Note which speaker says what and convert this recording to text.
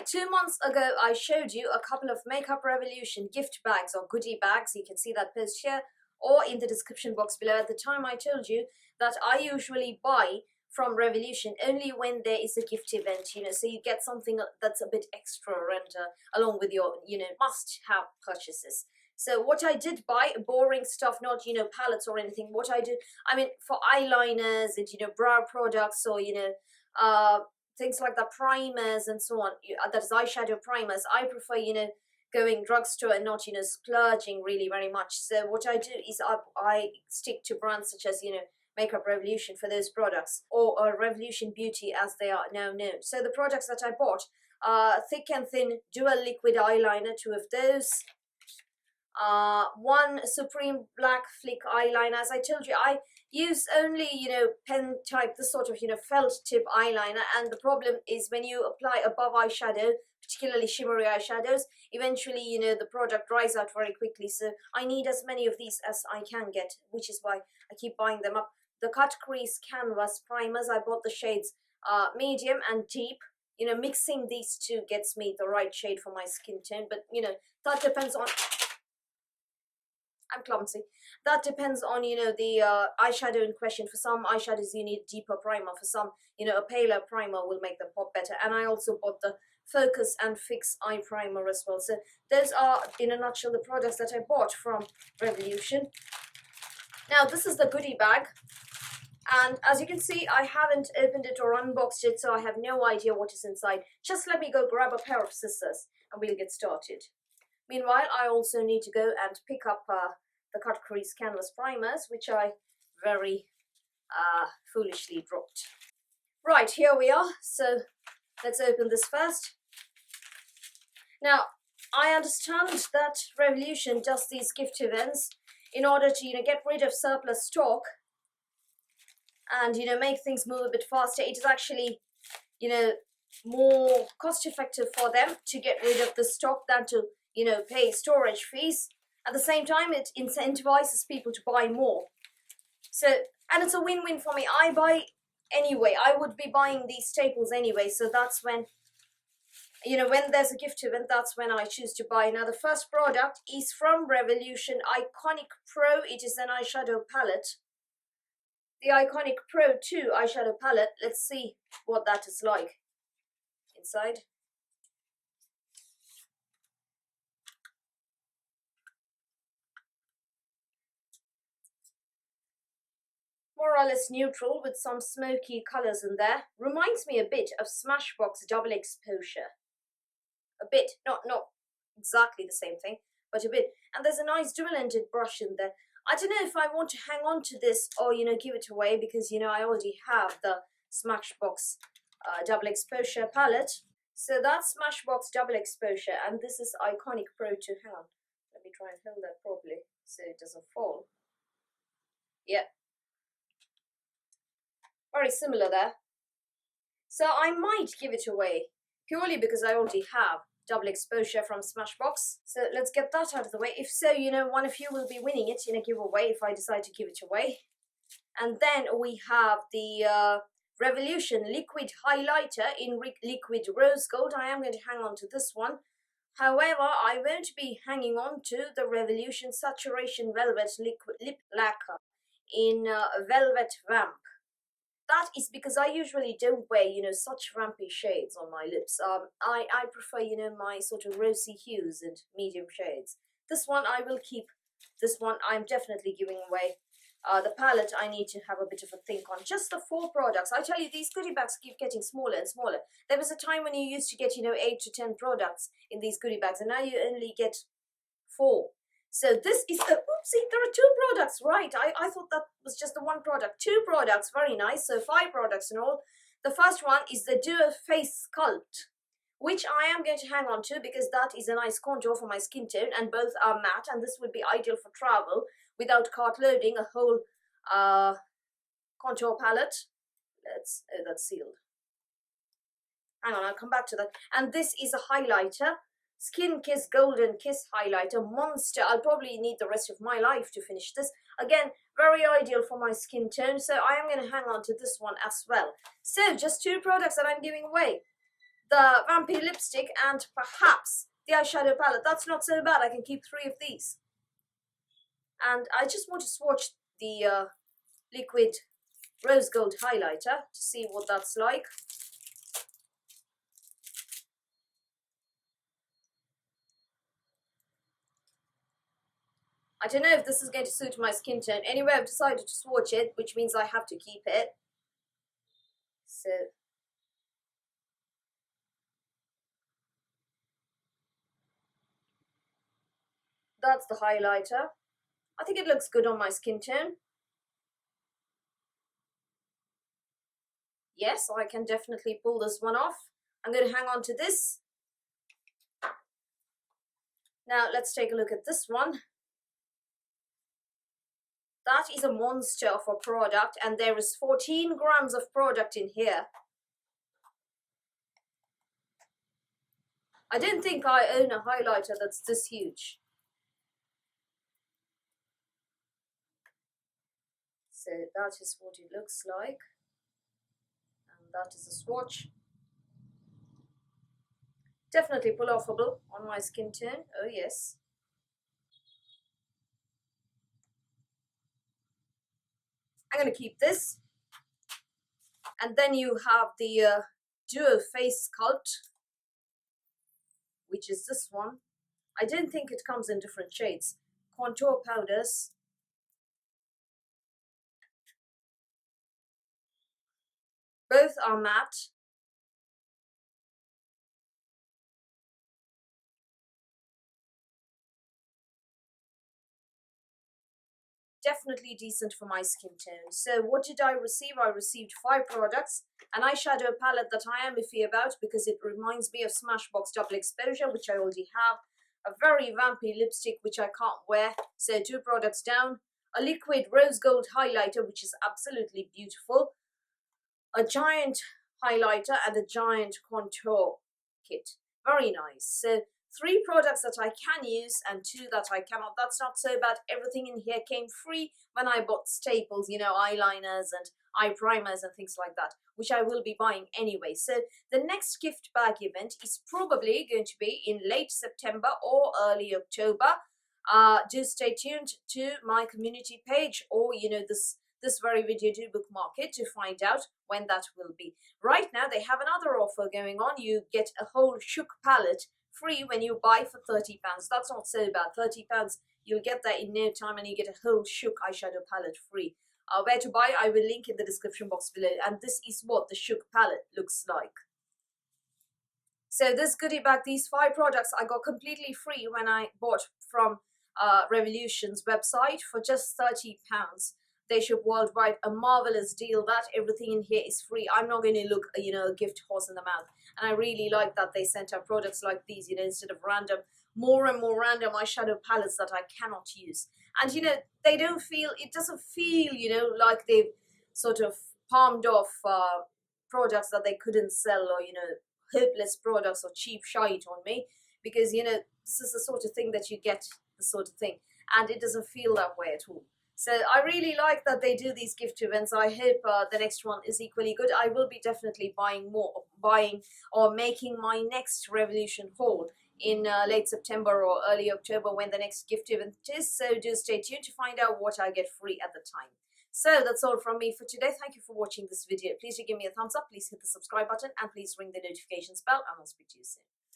Speaker 1: Right, 2 months ago I showed you a couple of Makeup Revolution gift bags or goodie bags. You can see that post here or in the description box below. At the time I told you that I usually buy from Revolution only when there is a gift event, so you get something that's a bit extra and along with your, must-have purchases. So what I did buy, boring stuff, not, palettes or anything. What I do, for eyeliners and, brow products or, things like the primers and so on, that is eyeshadow primers, I prefer, going drugstore and not, splurging really very much. So what I do is I stick to brands such as, Makeup Revolution for those products, or Revolution Beauty as they are now known. So the products that I bought are thick and thin dual liquid eyeliner, 2 of those. One Supreme Black Flick eyeliner. As I told you, I use only, pen type, this sort of, felt tip eyeliner. And the problem is when you apply above eyeshadow, particularly shimmery eyeshadows, eventually, the product dries out very quickly. So I need as many of these as I can get, which is why I keep buying them up. The Cut Crease Canvas primers, I bought the shades medium and deep. Mixing these two gets me the right shade for my skin tone. But, that depends on... I'm clumsy. That depends on, the eyeshadow in question. For some eyeshadows, you need deeper primer. For some, a paler primer will make them pop better. And I also bought the Focus and Fix Eye Primer as well. So those are, in a nutshell, the products that I bought from Revolution. Now, this is the goodie bag. And as you can see, I haven't opened it or unboxed it, so I have no idea what is inside. Just let me go grab a pair of scissors and we'll get started. Meanwhile, I also need to go and pick up the Cut Crease Canvas primers, which I very foolishly dropped. Right, here we are. So let's open this first. Now, I understand that Revolution does these gift events in order to, get rid of surplus stock and, make things move a bit faster. It is actually, more cost effective for them to get rid of the stock than to, pay storage fees. At the same time, it incentivizes people to buy more. So, and it's a win-win for me. I buy anyway. I would be buying these staples anyway. So that's when, when there's a gift event, that's when I choose to buy. Now, the first product is from Revolution Iconic Pro. It is an eyeshadow palette. The Iconic Pro 2 eyeshadow palette. Let's see what that is like inside. More or less neutral with some smoky colors in there. Reminds me a bit of Smashbox Double Exposure. A bit, not exactly the same thing, but a bit. And there's a nice dual-ended brush in there. I don't know if I want to hang on to this or, give it away because, I already have the Smashbox Double Exposure palette. So that's Smashbox Double Exposure, and this is Iconic Pro 2. Hang on, let me try and hold that properly so it doesn't fall. Yeah. Very similar there. So I might give it away purely because I already have Double Exposure from Smashbox. So let's get that out of the way. If so, one of you will be winning it in a giveaway if I decide to give it away. And then we have the Revolution Liquid Highlighter in Liquid Rose Gold. I am going to hang on to this one. However, I won't be hanging on to the Revolution Saturation Velvet Liquid Lip Lacquer in Velvet Vamp. That is because I usually don't wear, such vampy shades on my lips. I prefer, my sort of rosy hues and medium shades. This one I will keep. This one I'm definitely giving away. The palette I need to have a bit of a think on. Just the 4 products. I tell you, these goodie bags keep getting smaller and smaller. There was a time when you used to get, 8 to 10 products in these goodie bags, and now you only get 4. So this is the, oopsie, there are 2 products, right? I thought that was just the 1 product. 2 products, very nice. So 5 products in all. The first one is the Duo Face Sculpt, which I am going to hang on to because that is a nice contour for my skin tone and both are matte, and this would be ideal for travel without cart loading a whole contour palette. Oh, that's sealed. Hang on, I'll come back to that. And this is a highlighter. Skin Kiss Golden Kiss Highlighter Monster. I'll probably need the rest of my life to finish this. Again, very ideal for my skin tone, so I am going to hang on to this one as well. So, just 2 products that I'm giving away. the vampy lipstick, and perhaps the eyeshadow palette. That's not so bad. I can keep 3 of these. And I just want to swatch the liquid rose gold highlighter to see what that's like. I don't know if this is going to suit my skin tone. Anyway, I've decided to swatch it, which means I have to keep it. So that's the highlighter. I think it looks good on my skin tone. Yes, I can definitely pull this one off. I'm going to hang on to this. Now let's take a look at this one. That is a monster of a product, and there is 14 grams of product in here. I don't think I own a highlighter that's this huge. So that is what it looks like. And that is a swatch. Definitely pull-offable on my skin tone. Oh yes. I'm going to keep this. And then you have the Duo Face Sculpt, which is this one. I don't think it comes in different shades. Contour powders. Both are matte. Definitely decent for my skin tone. So what did I receive? I received 5 products. An eyeshadow palette that I am iffy about because it reminds me of Smashbox Double Exposure, which I already have. A very vampy lipstick, which I can't wear. So 2 products down. A liquid rose gold highlighter, which is absolutely beautiful. A giant highlighter and a giant contour kit. Very nice. So 3 products that I can use and 2 that I cannot. That's not so bad. Everything in here came free when I bought staples, you know, eyeliners and eye primers and things like that, which I will be buying anyway. So the next gift bag event is probably going to be in late September or early October. Do stay tuned to my community page, or you know, this very video, do bookmark it to find out when that will be. Right now they have another offer going on. You get a whole Shook palette free when you buy for £30. That's not so bad. £30, you'll get that in no time, and you get a whole Shook eyeshadow palette free. Where to buy, I will link in the description box below. And this is what the Shook palette looks like. So this goodie bag, these 5 products I got completely free when I bought from Revolution's website for just £30. They ship worldwide. A marvelous deal. That everything in here is free. I'm not going to look, you know, a gift horse in the mouth. And I really like that they sent out products like these, you know, instead of random, more and more random eyeshadow palettes that I cannot use. And, you know, they don't feel, it doesn't feel, you know, like they've sort of palmed off products that they couldn't sell, or, you know, hopeless products or cheap shite on me. Because, you know, this is the sort of thing that you get, the sort of thing. And it doesn't feel that way at all. So I really like that they do these gift events. I hope the next one is equally good. I will be definitely buying or making my next Revolution haul in late September or early October when the next gift event is. So do stay tuned to find out what I get free at the time. So that's all from me for today. Thank you for watching this video. Please do give me a thumbs up. Please hit the subscribe button and please ring the notifications bell, and I'll speak to you soon.